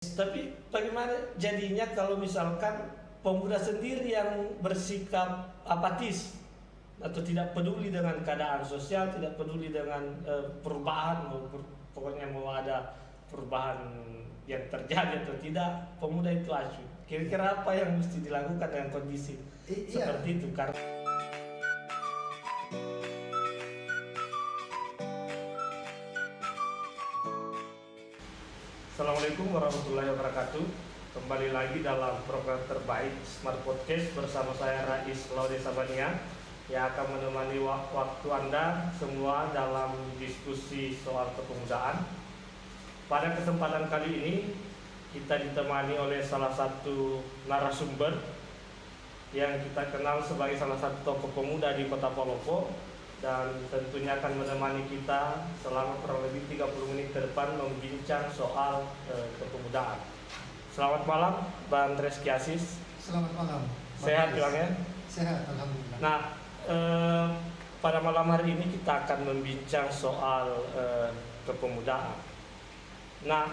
Tapi bagaimana jadinya kalau misalkan pemuda sendiri yang bersikap apatis atau tidak peduli dengan keadaan sosial, tidak peduli dengan perubahan, pokoknya mau ada perubahan yang terjadi atau tidak, pemuda itu acuh. Kira-kira apa yang mesti dilakukan dengan kondisi seperti itu? Karena Assalamualaikum warahmatullahi wabarakatuh. Kembali lagi dalam program terbaik Smart Podcast bersama saya Rais Laude Sabania yang akan menemani waktu Anda semua dalam diskusi soal kepemudaan. Pada kesempatan kali ini kita ditemani oleh salah satu narasumber yang kita kenal sebagai salah satu tokoh pemuda di Kota Palopo, dan tentunya akan menemani kita selama kurang lebih 30 menit ke depan membincang soal kepemudaan. Selamat malam Bang Reski Asis. Selamat malam. Sehat ya? Sehat, alhamdulillah. Nah, pada malam hari ini kita akan membincang soal kepemudaan. Nah,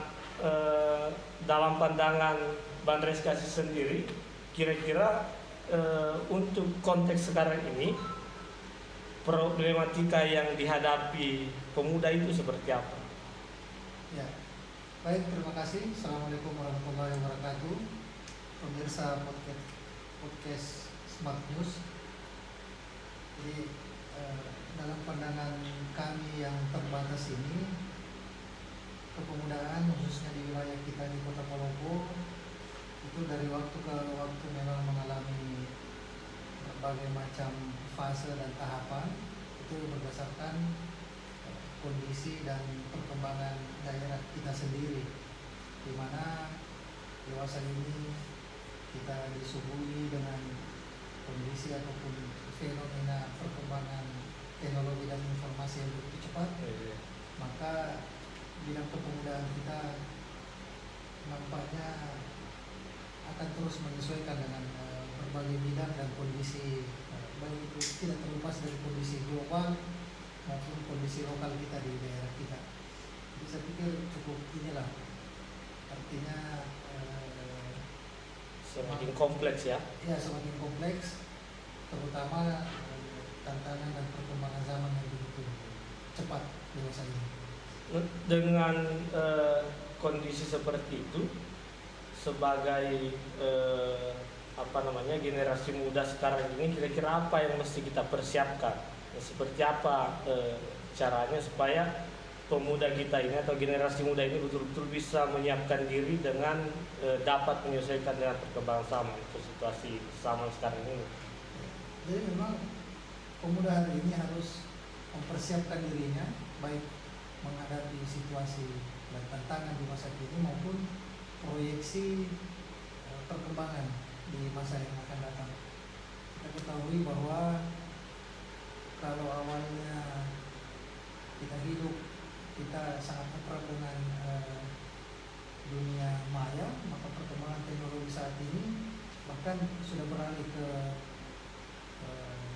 dalam pandangan Bang Reski Asis sendiri, kira-kira untuk konteks sekarang ini problematika yang dihadapi pemuda itu seperti apa? Ya, baik, terima kasih. Assalamualaikum warahmatullahi wabarakatuh. Pemirsa podcast Smart News. Jadi dalam pandangan kami yang terbatas ini, kepemudaan khususnya di wilayah kita di Kota Palopo itu dari waktu ke waktu memang mengalami berbagai macam fase dan tahapan, itu berdasarkan kondisi dan perkembangan daerah kita sendiri, di mana dewasa ini kita disuguhi dengan kondisi ataupun fenomena perkembangan teknologi dan informasi yang begitu cepat. Maka bidang kepemudaan kita nampaknya akan terus menyesuaikan dengan berbagai bidang dan kondisi, baik itu tidak terlepas dari kondisi global maupun kondisi lokal kita di daerah kita. Jadi saya pikir cukup inilah, artinya Semakin kompleks ya? Ya, semakin kompleks, terutama tantangan dan perkembangan zaman yang begitu cepat dewasa ini. Dengan kondisi seperti itu, sebagai generasi muda sekarang ini, kira-kira apa yang mesti kita persiapkan? Seperti apa caranya supaya pemuda kita ini atau generasi muda ini betul-betul bisa menyiapkan diri dengan dapat menyesuaikan dengan perkembangan zaman atau situasi zaman sekarang ini? Jadi memang pemuda hari ini harus mempersiapkan dirinya, baik menghadapi situasi dan tantangan di masa kini maupun proyeksi perkembangan di masa yang akan datang. Kita ketahui bahwa kalau awalnya kita hidup, kita sangat akrab dengan dunia maya, maka perkembangan teknologi saat ini bahkan sudah beralih ke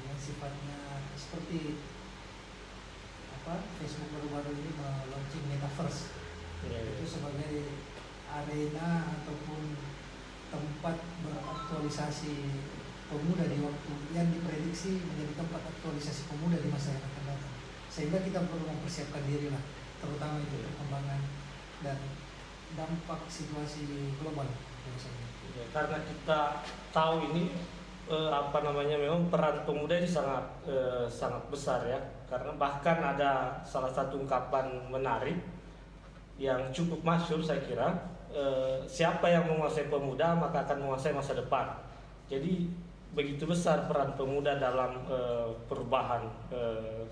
yang sifatnya seperti Facebook baru-baru ini launching metaverse. Itu sebagai arena ataupun tempat beraktualisasi pemuda di waktu yang diprediksi menjadi tempat aktualisasi pemuda di masa yang akan datang. Sehingga kita perlu mempersiapkan diri lah, terutama itu perkembangan dan dampak situasi global. Ya, karena kita tahu ini memang peran pemuda ini sangat besar ya, karena bahkan ada salah satu ungkapan menarik yang cukup masyhur saya kira, siapa yang menguasai pemuda maka akan menguasai masa depan. Jadi begitu besar peran pemuda dalam perubahan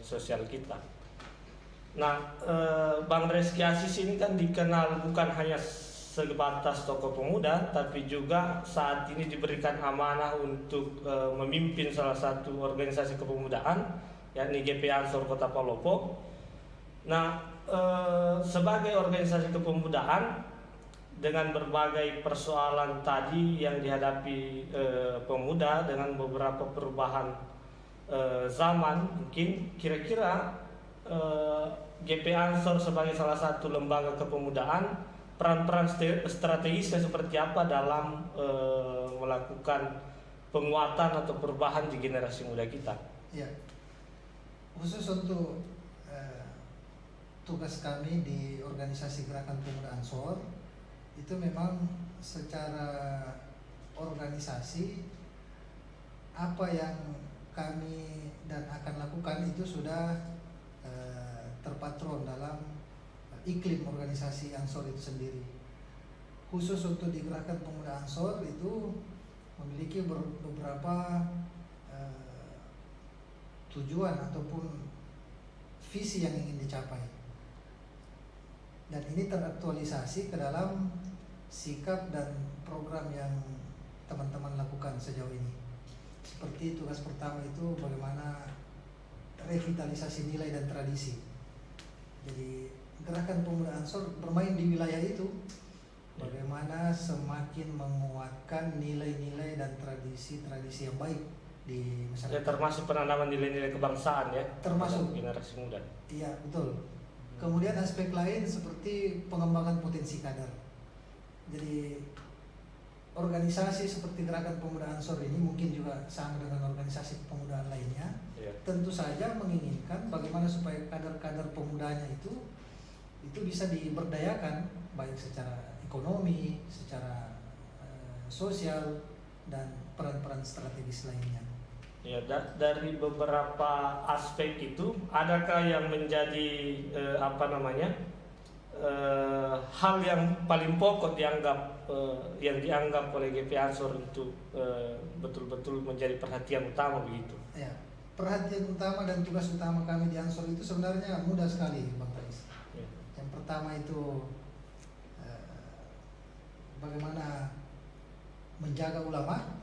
sosial kita. Nah, Bang Reski Asis ini kan dikenal bukan hanya sebatas tokoh pemuda, tapi juga saat ini diberikan amanah untuk memimpin salah satu organisasi kepemudaan, yakni GP Ansor Kota Palopo. Nah, sebagai organisasi kepemudaan dengan berbagai persoalan tadi yang dihadapi pemuda dengan beberapa perubahan zaman, mungkin kira-kira GP Ansor sebagai salah satu lembaga kepemudaan peran-peran strategisnya seperti apa dalam melakukan penguatan atau perubahan di generasi muda kita. Ya, khusus untuk tugas kami di organisasi Gerakan Pemuda Ansor itu memang secara organisasi apa yang kami dan akan lakukan itu sudah terpatron dalam iklim organisasi Ansor itu sendiri. Khusus untuk di Gerakan Pemuda Ansor itu memiliki beberapa tujuan ataupun visi yang ingin dicapai, dan ini teraktualisasi ke dalam sikap dan program yang teman-teman lakukan sejauh ini. Seperti tugas pertama itu bagaimana revitalisasi nilai dan tradisi. Jadi Gerakan Pemuda Ansor bermain di wilayah itu, bagaimana semakin menguatkan nilai-nilai dan tradisi-tradisi yang baik di masyarakat. Ya, termasuk penanaman nilai-nilai kebangsaan ya, termasuk generasi muda. Iya, betul. Kemudian aspek lain seperti pengembangan potensi kader. Jadi organisasi seperti Gerakan Pemuda Ansor ini mungkin juga sama dengan organisasi kepemudaan lainnya. Ya. Tentu saja menginginkan bagaimana supaya kader-kader pemudanya itu bisa diberdayakan baik secara ekonomi, secara sosial, dan peran-peran strategis lainnya. Ya, dari beberapa aspek itu, adakah yang menjadi hal yang paling pokok yang dianggap oleh GP Ansor untuk betul-betul menjadi perhatian utama begitu? Ya, perhatian utama dan tugas utama kami di Ansor itu sebenarnya mudah sekali, Bang Rais. Ya. Yang pertama itu bagaimana menjaga ulama.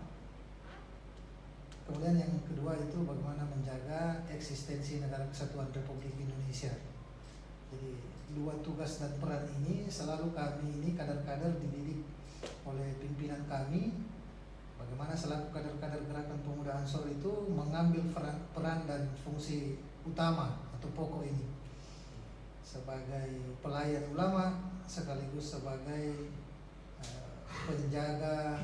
Kemudian yang kedua itu bagaimana menjaga eksistensi Negara Kesatuan Republik Indonesia. Jadi dua tugas dan peran ini selalu kami ini kader-kader dididik oleh pimpinan kami, bagaimana selaku kader-kader Gerakan Pemuda Ansor itu mengambil peran dan fungsi utama atau pokok ini sebagai pelayan ulama sekaligus sebagai penjaga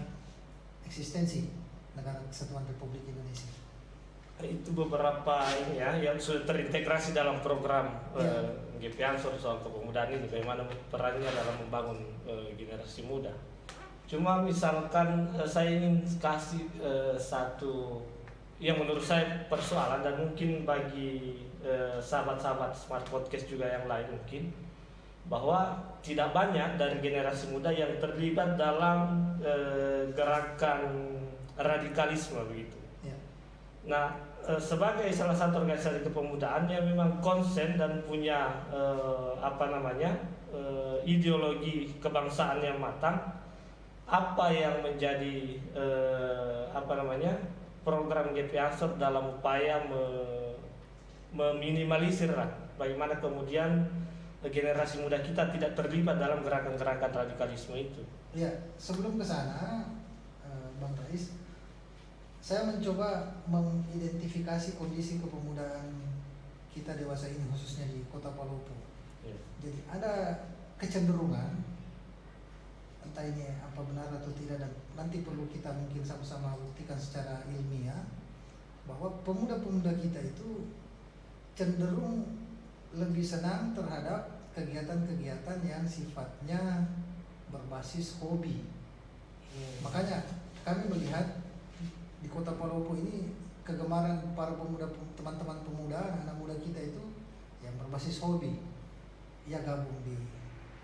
eksistensi Negara Kesatuan Republik Indonesia. Itu beberapa ini ya yang sudah terintegrasi dalam program GP Ansor soal kepemudaan ini, bagaimana perannya dalam membangun generasi muda. Cuma misalkan saya ingin kasih satu yang menurut saya persoalan, dan mungkin bagi sahabat-sahabat Smart Podcast juga yang lain mungkin, bahwa tidak banyak dari generasi muda yang terlibat dalam gerakan radikalisme begitu. Ya. Nah, sebagai salah satu organisasi kepemudaan yang memang konsen dan punya ideologi kebangsaan yang matang, apa yang menjadi program GP Ansor dalam upaya meminimalisir bagaimana kemudian generasi muda kita tidak terlibat dalam gerakan-gerakan radikalisme itu. Ya, sebelum ke sana, Bang Rais, saya mencoba mengidentifikasi kondisi kepemudaan kita dewasa ini, khususnya di Kota Palopo. Ya. Jadi ada kecenderungan, entah ini apa benar atau tidak, dan nanti perlu kita mungkin sama-sama buktikan secara ilmiah, bahwa pemuda-pemuda kita itu cenderung lebih senang terhadap kegiatan-kegiatan yang sifatnya berbasis hobi. Makanya kami melihat di Kota Palopo ini kegemaran para pemuda, teman-teman pemuda, anak muda kita itu yang berbasis hobi. Ya gabung di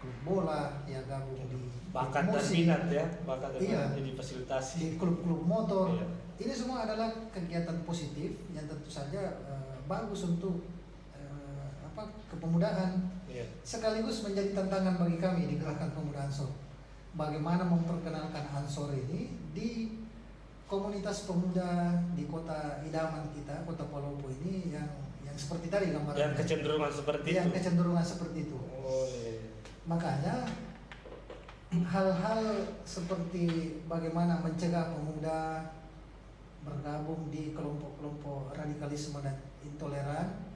klub bola, ya gabung di bakat dan musik, minat ya, bakat dan iya, minat jadi fasilitasi di klub-klub motor. Iya. Ini semua adalah kegiatan positif yang tentu saja bagus untuk kepemudaan. Iya. Sekaligus menjadi tantangan bagi kami di Gerakan Pemuda Ansor. Bagaimana memperkenalkan Ansor ini di komunitas pemuda di kota idaman kita, Kota Palopo ini yang seperti tadi gambaran. Yang kecenderungan seperti itu. Yang kecenderungan seperti itu. Oh, iya. Makanya hal-hal seperti bagaimana mencegah pemuda bergabung di kelompok-kelompok radikalisme dan intoleran,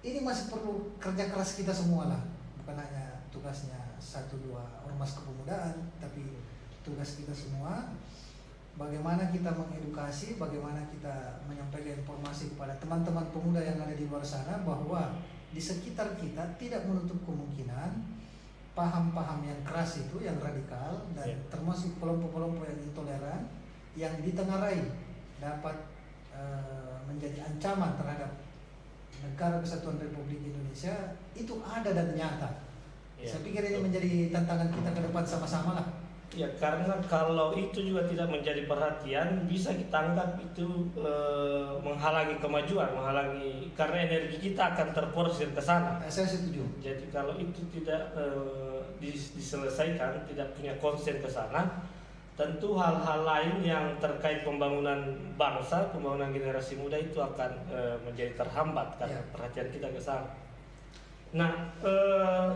ini masih perlu kerja keras kita semua lah, bukan hanya tugasnya satu dua ormas kepemudaan, tapi tugas kita semua bagaimana kita mengedukasi, bagaimana kita menyampaikan informasi kepada teman-teman pemuda yang ada di luar sana bahwa di sekitar kita tidak menutup kemungkinan paham-paham yang keras itu, yang radikal dan termasuk kelompok-kelompok yang intoleran yang ditengarai dapat menjadi ancaman terhadap Negara Kesatuan Republik Indonesia itu ada dan nyata. Saya pikir ini menjadi tantangan kita ke depan sama-sama lah. Ya, karena kalau itu juga tidak menjadi perhatian, bisa kita anggap itu menghalangi kemajuan, karena energi kita akan terporsir ke sana. Saya setuju. Jadi kalau itu tidak diselesaikan, tidak punya konsen ke sana, tentu hal-hal lain yang terkait pembangunan bangsa, pembangunan generasi muda itu akan menjadi terhambat karena perhatian kita ke sana. Nah,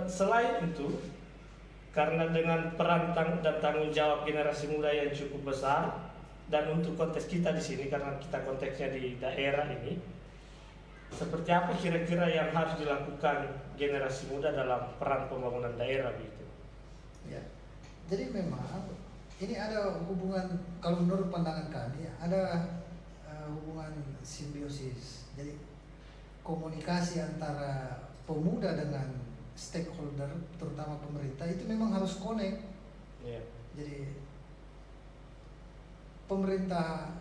selain itu, karena dengan peran dan tanggung jawab generasi muda yang cukup besar, dan untuk konteks kita di sini karena kita konteksnya di daerah ini, seperti apa kira-kira yang harus dilakukan generasi muda dalam peran pembangunan daerah begitu? Ya, jadi memang ini ada hubungan, kalau menurut pandangan kami ada hubungan simbiosis. Jadi komunikasi antara pemuda dengan stakeholder, terutama pemerintah, itu memang harus connect. Jadi pemerintah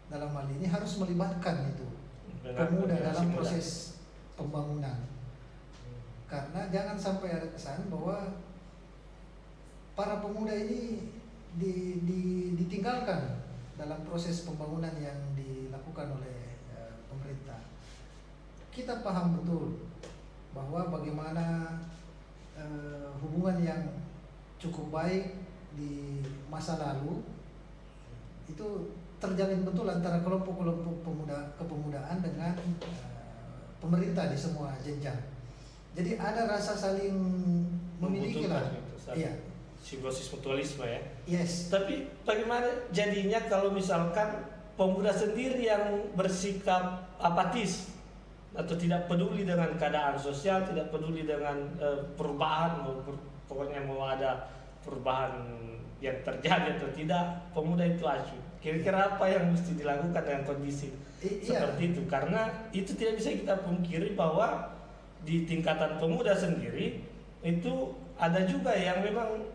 dalam hal ini harus melibatkan itu pemuda dalam proses pembangunan. Karena jangan sampai ada kesan bahwa para pemuda ini ditinggalkan dalam proses pembangunan yang dilakukan oleh pemerintah. Kita paham betul bahwa bagaimana hubungan yang cukup baik di masa lalu itu terjalin betul antara kelompok-kelompok kepemudaan dengan pemerintah di semua jenjang. Jadi ada rasa saling memiliki lah. Iya. Simbiosis mutualisme ya. Yes. Tapi bagaimana jadinya kalau misalkan pemuda sendiri yang bersikap apatis atau tidak peduli dengan keadaan sosial, tidak peduli dengan perubahan, pokoknya mau ada perubahan yang terjadi atau tidak, pemuda itu acuh. Kira-kira apa yang mesti dilakukan dengan kondisi seperti itu? Karena itu tidak bisa kita pungkiri bahwa di tingkatan pemuda sendiri itu ada juga yang memang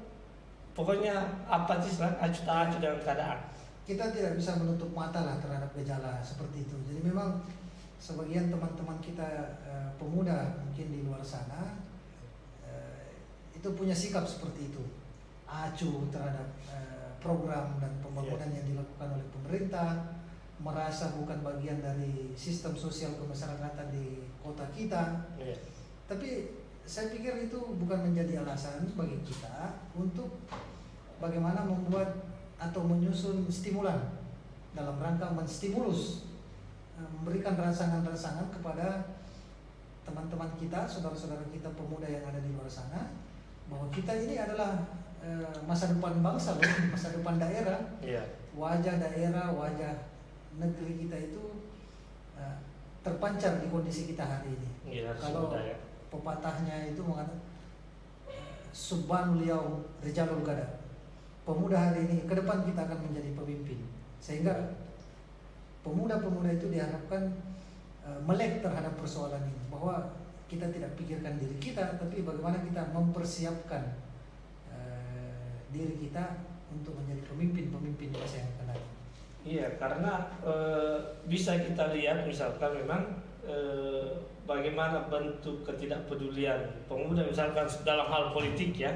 pokoknya apatis lah, acuh tak acuh dengan keadaan. Kita tidak bisa menutup mata lah terhadap gejala seperti itu. Jadi memang sebagian teman-teman kita pemuda mungkin di luar sana itu punya sikap seperti itu, acuh terhadap program dan pembangunan yang dilakukan oleh pemerintah, merasa bukan bagian dari sistem sosial kemasyarakatan di kota kita. Tapi saya pikir itu bukan menjadi alasan bagi kita untuk bagaimana membuat atau menyusun stimulan dalam rangka menstimulus, memberikan rangsangan-rangsangan kepada teman-teman kita, saudara-saudara kita pemuda yang ada di luar sana, bahwa kita ini adalah masa depan bangsa loh, masa depan daerah. Wajah daerah, wajah negeri kita itu terpancar di kondisi kita hari ini. Kalau pepatahnya itu mengatakan subhanul yaum rijalul gada. Pemuda hari ini, ke depan kita akan menjadi pemimpin. Sehingga pemuda-pemuda itu diharapkan melek terhadap persoalan ini, bahwa kita tidak pikirkan diri kita, tapi bagaimana kita mempersiapkan diri kita untuk menjadi pemimpin-pemimpin masa yang akan datang. Iya, karena bisa kita lihat misalkan memang bagaimana bentuk ketidakpedulian pemuda misalkan dalam hal politik ya.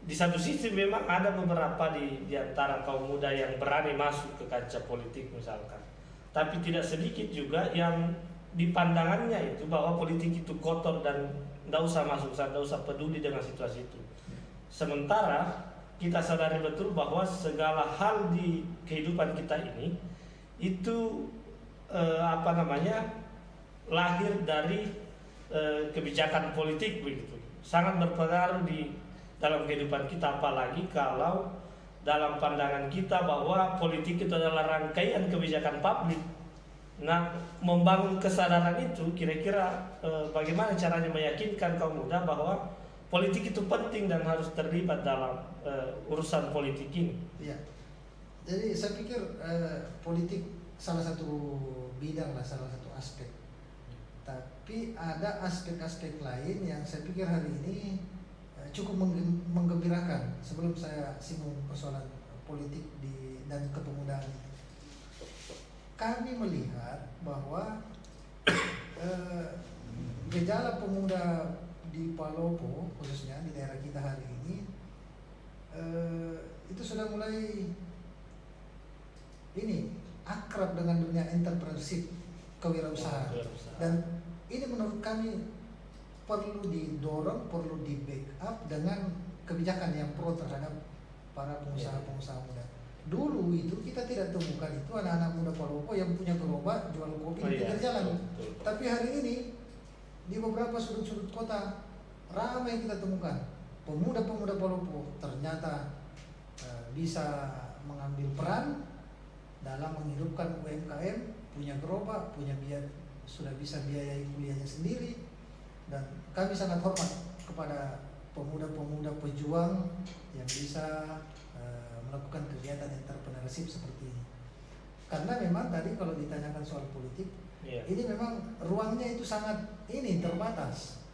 Di satu sisi memang ada beberapa di antara kaum muda yang berani masuk ke kancah politik misalkan, tapi tidak sedikit juga yang di pandangannya itu bahwa politik itu kotor dan tidak usah masuk, tidak usah peduli dengan situasi itu. Sementara kita sadari betul bahwa segala hal di kehidupan kita ini itu lahir dari kebijakan politik begitu, sangat berpengaruh di dalam kehidupan kita, apalagi kalau dalam pandangan kita bahwa politik itu adalah rangkaian kebijakan publik. Nah, membangun kesadaran itu kira-kira bagaimana caranya meyakinkan kaum muda bahwa politik itu penting dan harus terlibat dalam urusan politik ini. Iya. Jadi saya pikir politik salah satu bidang lah, salah satu aspek. Tapi ada aspek-aspek lain yang saya pikir hari ini cukup menggembirakan. Sebelum saya singgung persoalan politik dan kepemudaan itu, kami melihat bahwa gejala pemuda di Palopo khususnya di daerah kita hari ini itu sudah mulai ini akrab dengan dunia entrepreneurship, kewirausahaan. Dan ini menurut kami perlu didorong, perlu di backup dengan kebijakan yang pro terhadap para pengusaha-pengusaha muda. Dulu itu kita tidak temukan itu anak-anak muda Palopo yang punya gerobak jual kopi di pinggir jalan. Tapi hari ini di beberapa sudut-sudut kota ramai kita temukan pemuda-pemuda Palopo ternyata bisa mengambil peran dalam menghidupkan UMKM, punya gerobak, punya biaya, sudah bisa biayai kuliahnya sendiri. Dan kami sangat hormat kepada pemuda-pemuda pejuang yang bisa melakukan kegiatan entrepreneurship seperti ini. Karena memang tadi kalau ditanyakan soal politik, ini memang ruangnya itu sangat terbatas.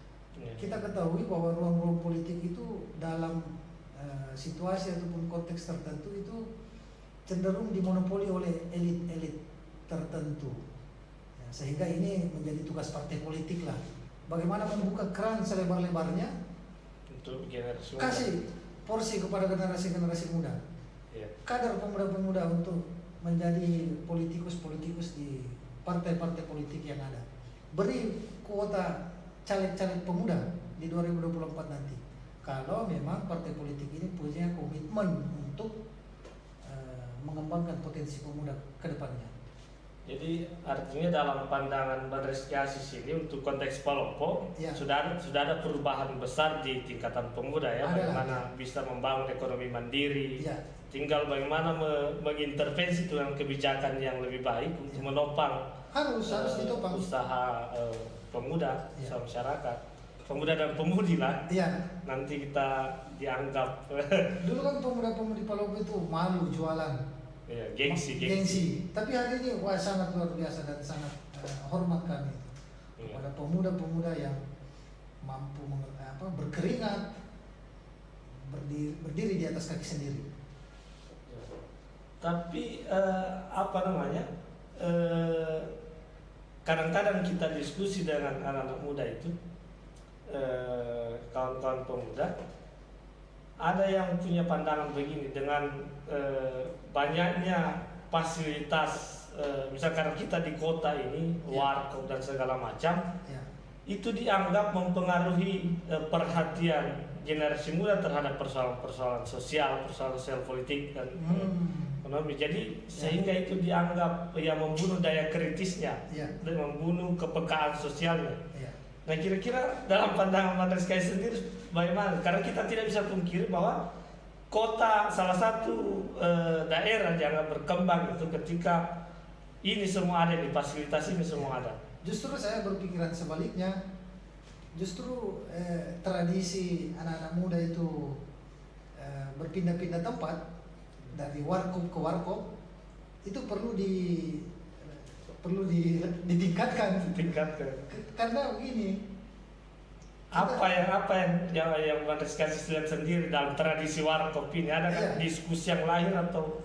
Kita ketahui bahwa ruang-ruang politik itu dalam situasi ataupun konteks tertentu itu cenderung dimonopoli oleh elit-elit tertentu. Sehingga ini menjadi tugas partai politik lah. Bagaimana membuka keran selebar-lebarnya untuk generasi muda. Kasih porsi kepada generasi-generasi muda. Kader pemuda-pemuda untuk menjadi politikus-politikus di partai-partai politik yang ada. Beri kuota caleg-caleg pemuda di 2024 nanti. Kalau memang partai politik ini punya komitmen untuk mengembangkan potensi pemuda ke depannya. Jadi artinya dalam pandangan Bang Reski Asis ini untuk konteks Palopo sudah ada perubahan besar di tingkatan pemuda ya. Bagaimana bisa membangun ekonomi mandiri. Tinggal bagaimana mengintervensi dengan kebijakan yang lebih baik untuk menopang harus ditopang usaha pemuda, usaha masyarakat, pemuda dan pemudi lah. Nanti kita dianggap dulu kan pemuda-pemudi Palopo itu malu jualan. Gengsi. Tapi hari ini sangat luar biasa dan sangat hormat kami kepada pemuda-pemuda yang mampu berkeringat, berdiri di atas kaki sendiri. Tapi kadang-kadang kita diskusi dengan anak-anak muda itu, kawan-kawan pemuda, ada yang punya pandangan begini dengan banyaknya fasilitas, misalkan kita di kota ini, warkop dan segala macam, itu dianggap mempengaruhi perhatian generasi muda terhadap persoalan-persoalan sosial politik dan ekonomi. Jadi sehingga itu dianggap membunuh daya kritisnya, dan membunuh kepekaan sosialnya. Nah kira-kira dalam pandangan Bang Reski sendiri bagaimana? Karena kita tidak bisa pungkiri bahwa kota salah satu daerah yang berkembang itu ketika ini semua ada, di fasilitas ini semua ada. Justru saya berpikiran sebaliknya. Justru tradisi anak-anak muda itu berpindah-pindah tempat dari warkop ke warkop itu perlu ditingkatkan. Karena begini, apa yang Bang Reski lihat sendiri dalam tradisi warkop ini, ada kan diskusi yang lahir atau?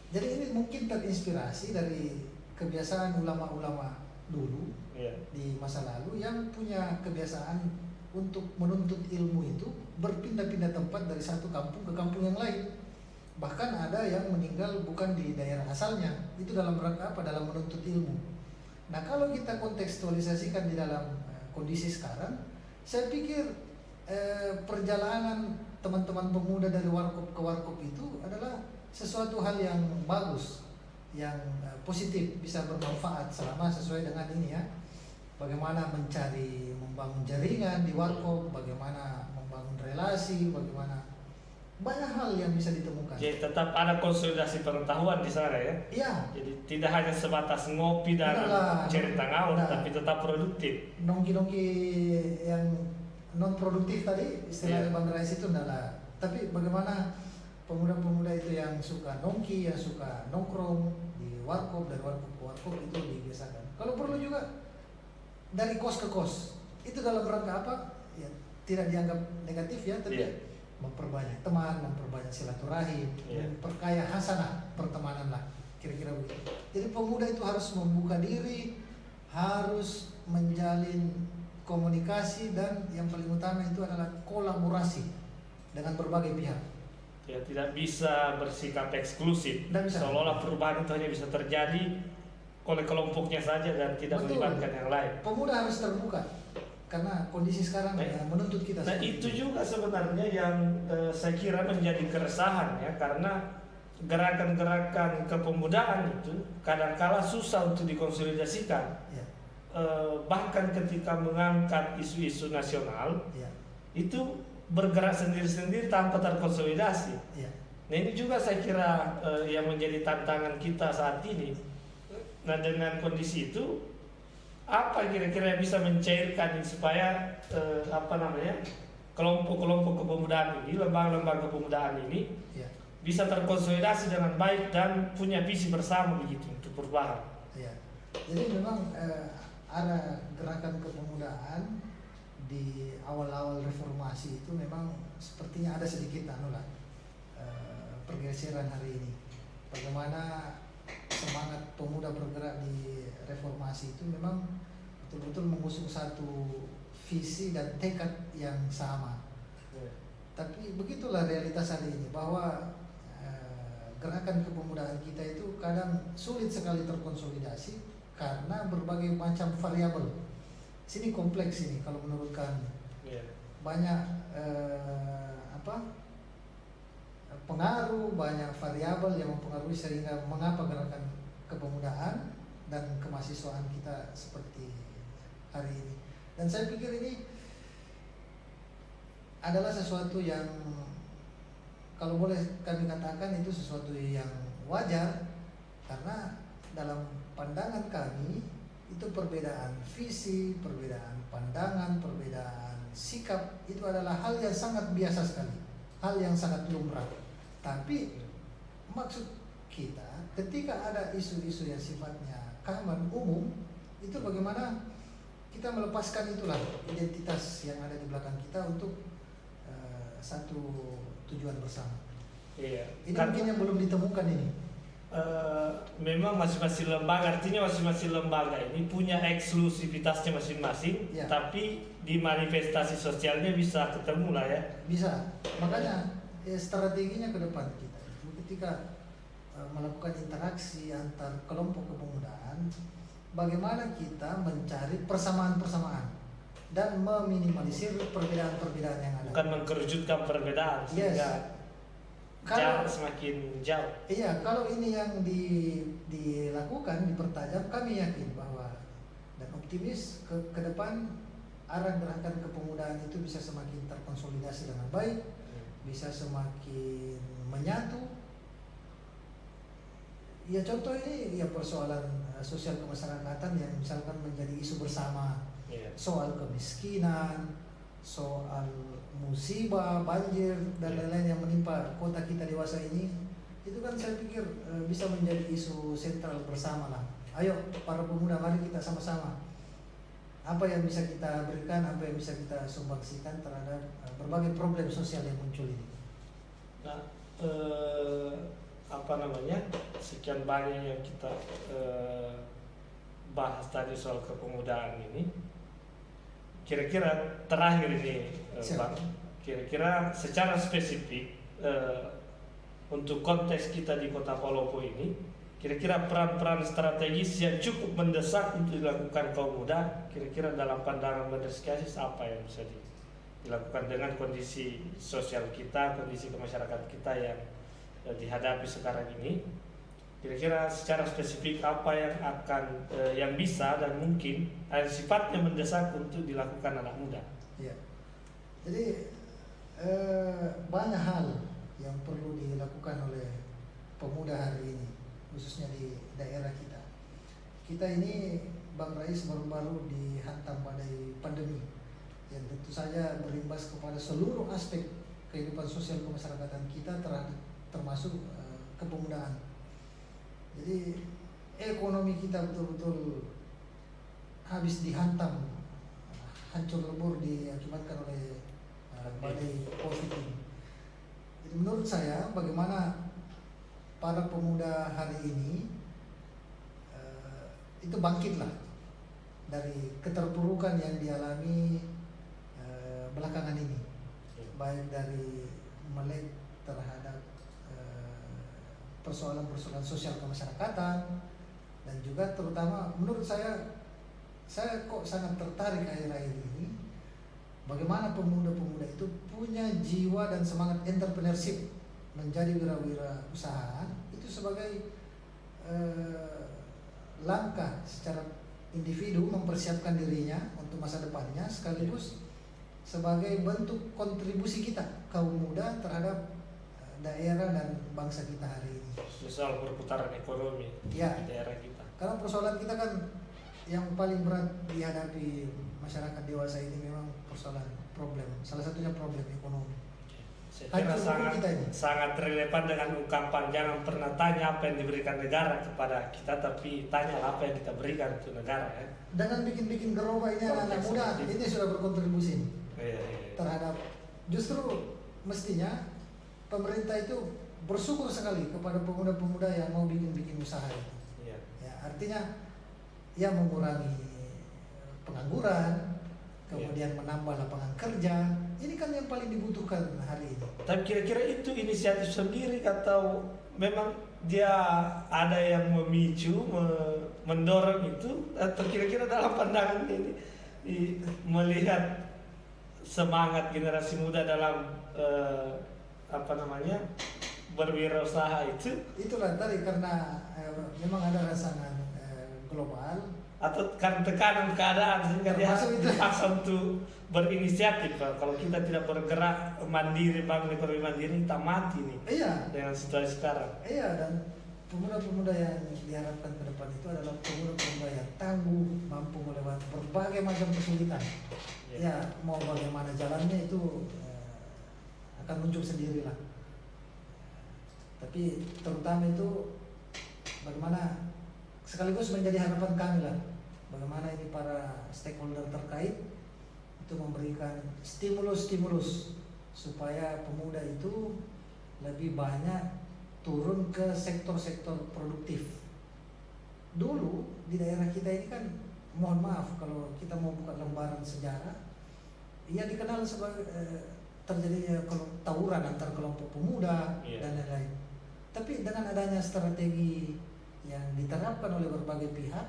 Jadi ini mungkin terinspirasi dari kebiasaan ulama-ulama dulu di masa lalu yang punya kebiasaan untuk menuntut ilmu itu berpindah-pindah tempat dari satu kampung ke kampung yang lain. Bahkan ada yang meninggal bukan di daerah asalnya, itu dalam rangka apa? Dalam menuntut ilmu. Nah kalau kita kontekstualisasikan di dalam kondisi sekarang, saya pikir perjalanan teman-teman pemuda dari warkop ke warkop itu adalah sesuatu hal yang bagus, yang positif, bisa bermanfaat selama sesuai dengan ini ya. Bagaimana membangun jaringan di warkop, bagaimana membangun relasi, bagaimana banyak hal yang bisa ditemukan. Jadi tetap ada konsolidasi pengetahuan di sana ya. Jadi tidak hanya sebatas ngopi dan cerita ngawur, tapi tetap produktif. Nongki-nongki yang non produktif tadi istilahnya Iya. Bang Rais itu enggak lah. Tapi bagaimana pemuda-pemuda itu yang suka nongki, yang suka nongkrong di warkop, dari warkop ke warkop itu dibiasakan. Kalau perlu juga dari kos ke kos. Itu dalam rangka apa? Ya tidak dianggap negatif ya, tapi Iya. memperbanyak teman, memperbanyak silaturahim, Iya. memperkaya hasanah pertemanan lah, kira-kira begitu. Jadi pemuda itu harus membuka diri, harus menjalin komunikasi, dan yang paling utama itu adalah kolaborasi dengan berbagai pihak. Ya, tidak bisa bersikap eksklusif. Tidak bisa. Seolah-olah perubahan itu hanya bisa terjadi oleh kelompoknya saja dan tidak Betul. melibatkan yang lain. Pemuda harus terbuka karena kondisi sekarang Nah, ya, menuntut kita. Nah, seperti itu juga sebenarnya yang saya kira menjadi keresahan ya, karena gerakan-gerakan kepemudaan itu kadangkala susah untuk dikonsolidasikan. Ya, Bahkan ketika mengangkat isu-isu nasional ya, itu bergerak sendiri-sendiri tanpa terkonsolidasi. ya. Nah, ini juga saya kira yang menjadi tantangan kita saat ini. Nah, dengan kondisi itu apa kira-kira yang bisa mencairkan ini supaya kelompok-kelompok kepemudaan ini, lembaga-lembaga kepemudaan ini Ya. bisa terkonsolidasi dengan baik dan punya visi bersama begitu untuk perubahan. Ya. Jadi memang ada gerakan kepemudaan di awal-awal reformasi itu memang sepertinya ada sedikit pergeseran hari ini. Bagaimana semangat pemuda bergerak di reformasi itu memang betul-betul mengusung satu visi dan tekad yang sama. Tapi begitulah realitas hari ini, bahwa gerakan kepemudaan kita itu kadang sulit sekali terkonsolidasi karena berbagai macam variabel. Sini kompleks ini kalau menurut kami. Yeah. Banyak pengaruh, banyak variabel yang mempengaruhi sehingga mengapa gerakan kepemudaan dan kemahasiswaan kita seperti hari ini. Dan saya pikir ini adalah sesuatu yang kalau boleh kami katakan itu sesuatu yang wajar, karena dalam pandangan kami itu perbedaan visi, perbedaan pandangan, perbedaan sikap itu adalah hal yang sangat biasa sekali, hal yang sangat lumrah. Tapi maksud kita ketika ada isu-isu yang sifatnya common, umum, itu bagaimana kita melepaskan itulah identitas yang ada di belakang kita untuk satu tujuan bersama. Iya. Ini mungkin yang belum ditemukan ini. Memang masing-masing lembaga, artinya masing-masing lembaga ini punya eksklusivitasnya masing-masing, Ya. tapi di manifestasi sosialnya bisa ketemu lah ya. Bisa. Makanya strateginya ke depan kita itu ketika melakukan interaksi antar kelompok kepemudaan, bagaimana kita mencari persamaan-persamaan dan meminimalisir perbedaan-perbedaan yang ada. Bukan mengkerucutkan perbedaan Yes. sehingga Kalau semakin jauh. iya, kalau ini yang dilakukan, dipertajam, kami yakin bahwa dan optimis ke depan arah gerakan kepemudaan itu bisa semakin terkonsolidasi dengan baik, bisa semakin menyatu. Ya contoh ini ya persoalan sosial kemasyarakatan yang misalkan menjadi isu bersama, Iya. soal kemiskinan, soal musibah, banjir dan lain-lain yang menimpa kota kita dewasa ini, itu kan saya pikir bisa menjadi isu sentral bersama lah. Ayo para pemuda, mari kita sama-sama. Apa yang bisa kita berikan, apa yang bisa kita sumbangsikan terhadap berbagai problem sosial yang muncul ini. Nah, sekian banyak yang kita bahas tadi soal kepemudaan ini. Kira-kira terakhir ini, Bang, kira-kira secara spesifik untuk konteks kita di Kota Palopo ini, kira-kira peran-peran strategis yang cukup mendesak untuk dilakukan kaum muda, kira-kira dalam pandangan Mendeskiasis apa yang bisa dilakukan dengan kondisi sosial kita, kondisi kemasyarakatan kita yang dihadapi sekarang ini. Kira-kira secara spesifik apa yang akan yang bisa dan mungkin sifatnya mendesak untuk dilakukan anak muda? Ya, jadi banyak hal yang perlu dilakukan oleh pemuda hari ini, khususnya di daerah kita. Kita ini, Bang Rais, baru-baru dihantam badai pandemi yang tentu saja berimbas kepada seluruh aspek kehidupan sosial kemasyarakatan kita termasuk kepemudaan. Jadi ekonomi kita betul-betul habis dihantam, hancur lebur diakibatkan oleh badai COVID ini. Jadi menurut saya bagaimana para pemuda hari ini itu bangkitlah dari keterpurukan yang dialami belakangan ini, baik dari melek terhadap persoalan-persoalan sosial kemasyarakatan, dan juga terutama menurut saya kok sangat tertarik akhir-akhir ini bagaimana pemuda-pemuda itu punya jiwa dan semangat entrepreneurship menjadi wira-wira usaha itu sebagai langkah secara individu mempersiapkan dirinya untuk masa depannya, sekaligus sebagai bentuk kontribusi kita kaum muda terhadap daerah dan bangsa kita hari ini. Soal perputaran ekonomi Ya, di daerah kita. karena persoalan kita kan yang paling berat dihadapi masyarakat dewasa ini memang persoalan salah satunya problem ekonomi. Saya kira sangat relevan dengan ungkapan jangan pernah tanya apa yang diberikan negara kepada kita, tapi tanya apa yang kita berikan untuk negara. Dengan bikin gerobak ini anak-anak muda ini sudah berkontribusi terhadap, justru mestinya pemerintah itu bersyukur sekali kepada pemuda-pemuda yang mau bikin usaha itu. Ya, artinya ya mengurangi pengangguran, kemudian menambah lapangan kerja. Ini kan yang paling dibutuhkan hari ini. Tapi kira-kira itu inisiatif sendiri atau memang dia ada yang memicu, mendorong itu, atau kira-kira dalam pandangan ini melihat semangat generasi muda dalam berwirausaha itu? Itulah tadi karena memang ada rangsangan global atau karena tekanan keadaan sehingga dia dipaksa untuk berinisiatif. Kalau kita tidak bergerak mandiri, bangun ekonomi mandiri, kita mati nih. Iya. Dengan situasi sekarang. Iya, dan pemuda-pemuda yang diharapkan ke depan itu adalah pemuda-pemuda yang tangguh, mampu melewati berbagai macam kesulitan. Ya, mau bagaimana jalannya itu akan muncul sendirilah. Tapi terutama itu bagaimana sekaligus menjadi harapan kami lah, bagaimana ini para stakeholder terkait itu memberikan stimulus supaya pemuda itu lebih banyak turun ke sektor-sektor produktif. Dulu di daerah kita ini kan, mohon maaf kalau kita mau buka lembaran sejarah, ia dikenal sebagai terjadinya tawuran antar kelompok pemuda dan lain-lain. Tapi dengan adanya strategi yang diterapkan oleh berbagai pihak,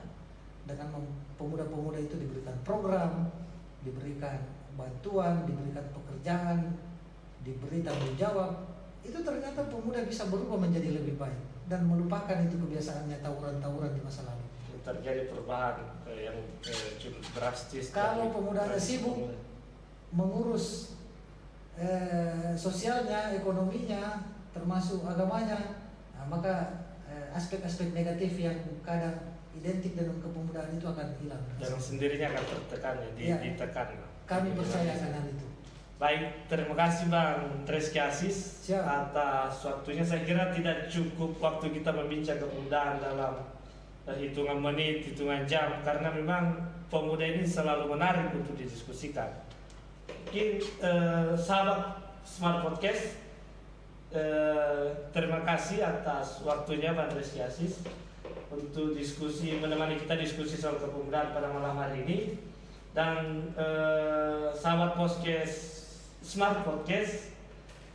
dengan pemuda-pemuda itu diberikan program, diberikan bantuan, diberikan pekerjaan, diberi tanggung jawab, itu ternyata pemuda bisa berubah menjadi lebih baik dan melupakan itu kebiasaannya tawuran-tawuran di masa lalu. Terjadi perubahan yang cukup drastis. Kalau pemudanya sibuk mengurus sosialnya, ekonominya, termasuk agamanya, maka aspek-aspek negatif yang kadang identik dengan kepemudaan itu akan hilang. Dan sendirinya akan tertekan, ditekan. Kami percaya dengan itu. Baik, terima kasih Bang Reski Aziz atas waktunya. Saya kira tidak cukup waktu kita membincang kepemudaan dalam hitungan menit, hitungan jam, karena memang pemuda ini selalu menarik untuk didiskusikan. Mungkin sahabat Smart Podcast, terima kasih atas waktunya Bang Reski Aziz untuk menemani kita diskusi soal kepemudaan pada malam hari ini. Dan sahabat podcast Smart Podcast,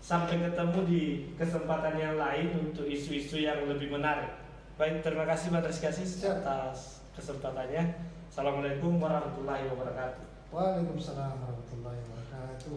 sampai ketemu di kesempatan yang lain untuk isu-isu yang lebih menarik. Baik, terima kasih Bang Reski Aziz atas kesempatannya. Assalamualaikum warahmatullahi wabarakatuh. Waalaikumsalam warahmatullahi wabarakatuh.